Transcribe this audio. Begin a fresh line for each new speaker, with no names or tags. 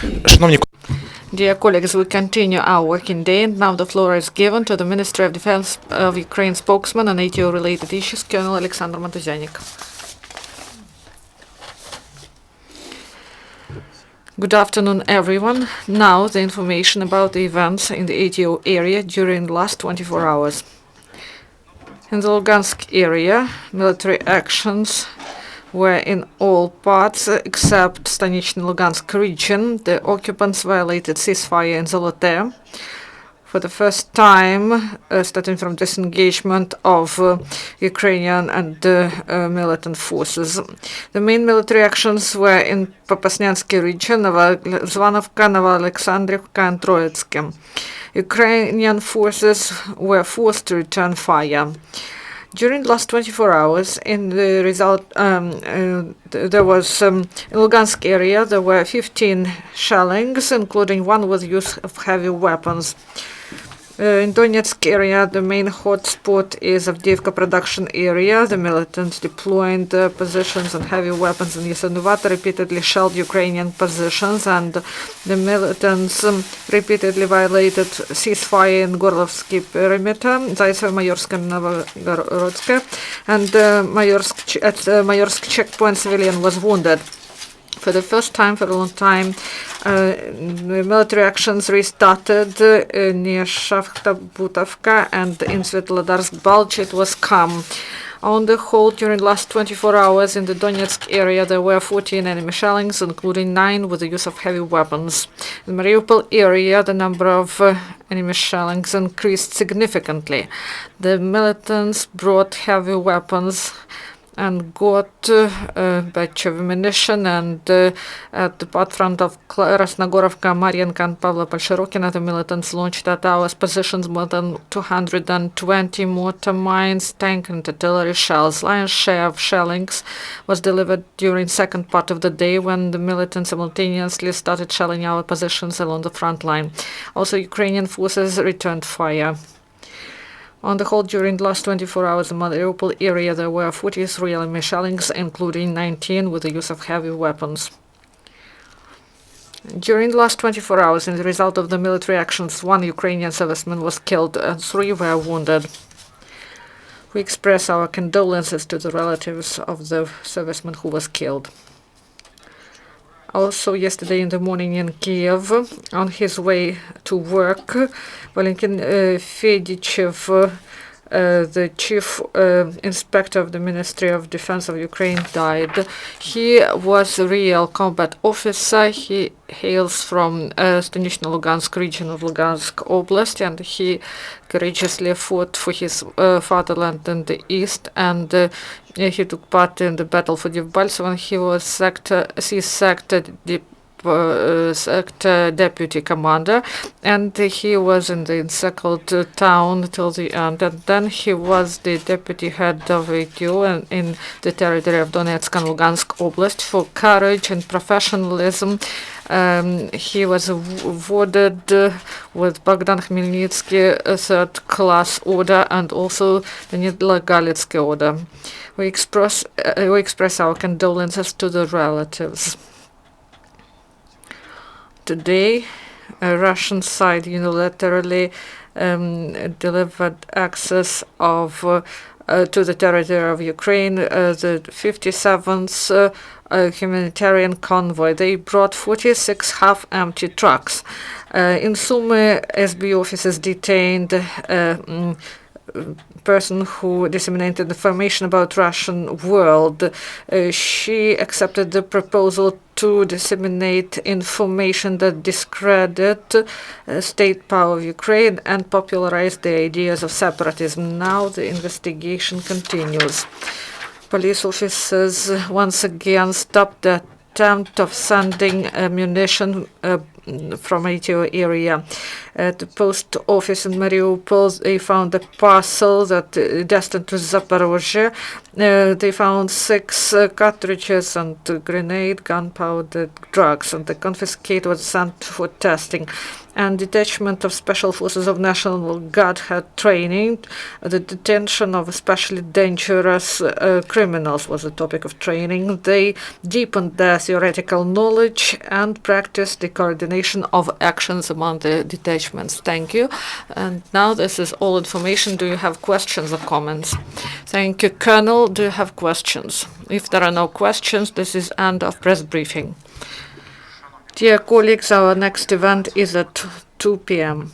Шановні
Dear colleagues, we continue our working day, and now the floor is given to the Ministry of Defense of Ukraine spokesman on ATO-related issues, Colonel Oleksandr Motuzyanyk. Good afternoon, everyone. Now the information about the events in the ATO area during the last 24 hours. In the Lugansk area, military actions were in all parts except Stanично-Lugansk region. The occupants violated ceasefire in Zolote. For the first time, starting from disengagement of Ukrainian and militant forces. The main military actions were in Popasnyansky region, Zvanovka, Oleksandrivka, and Troitsky. Ukrainian forces were forced to return fire. During the last 24 hours, in the result, there was in Lugansk area there were 15 shellings, including one with use of heavy weapons. In Donetsk area, the main hotspot is Avdiivka production area. The militants deploying the positions and heavy weapons in Yasenovata repeatedly shelled Ukrainian positions, and the militants repeatedly violated ceasefire in Gorlovsky perimeter, Zaytsevo, Mayorsk, and Novogorodsk, and at Mayorsk checkpoint civilian was wounded. For the first time for a long time, military actions restarted near Shakhta Butovka and in Svetlodarsk Bulge. It was calm. On the whole, during the last 24 hours in the Donetsk area, there were 14 enemy shellings, including 9 with the use of heavy weapons. In the Mariupol area, the number of enemy shellings increased significantly. The militants brought heavy weapons and got a batch of ammunition, and at the part front of Krasnogorovka, Marienka, and Pavlopol Shirokina, the militants launched at our positions more than 220 mortar mines, tank and artillery shells. Lion's share of shellings was delivered during second part of the day, when the militants simultaneously started shelling our positions along the front line. Also, Ukrainian forces returned fire. On the whole, during the last 24 hours in the Mariupol area, there were 43 enemy shellings, including 19 with the use of heavy weapons. During the last 24 hours, in the result of the military actions, 1 Ukrainian serviceman was killed and 3 were wounded. We express our condolences to the relatives of the serviceman who was killed. Also, yesterday in the morning in Kiev, on his way to work, Valentin Fedichev, the chief inspector of the Ministry of Defense of Ukraine, died. He was a real combat officer. He hails from Stanично-Lugansk region of Lugansk Oblast, and he courageously fought for his fatherland in the east, and he took part in the battle for Debaltseve, when he was sector deputy commander, and he was in the encircled town till the end, and then he was the deputy head of ATO in the territory of Donetsk and Lugansk Oblast. For courage and professionalism, he was awarded with Bogdan Khmelnytsky third-class order and also the Nidla Galitsky order. We express our condolences to the relatives. Today, Russian side unilaterally delivered access of to the territory of Ukraine the 57th humanitarian convoy. They brought 46 half-empty trucks. In Sumy, SB officers detained person who disseminated information about Russian world. She accepted the proposal to disseminate information that discredit state power of Ukraine and popularize the ideas of separatism. Now the investigation continues. Police officers once again stopped the attempt of sending ammunition from ATO area. At the post office in Mariupol, they found a parcel that destined to Zaporozhye. They found 6 cartridges and grenade, gunpowder, drugs, and the confiscate was sent for testing. And detachment of Special Forces of National Guard had training. The detention of especially dangerous criminals was the topic of training. They deepened their theoretical knowledge and practiced the coordination of actions among the detachments. Thank you. And now this is all information. Do you have questions or comments? Thank you, Colonel. Do you have questions? If there are no questions, this is end of press briefing. Dear colleagues, our next event is at 2 p.m.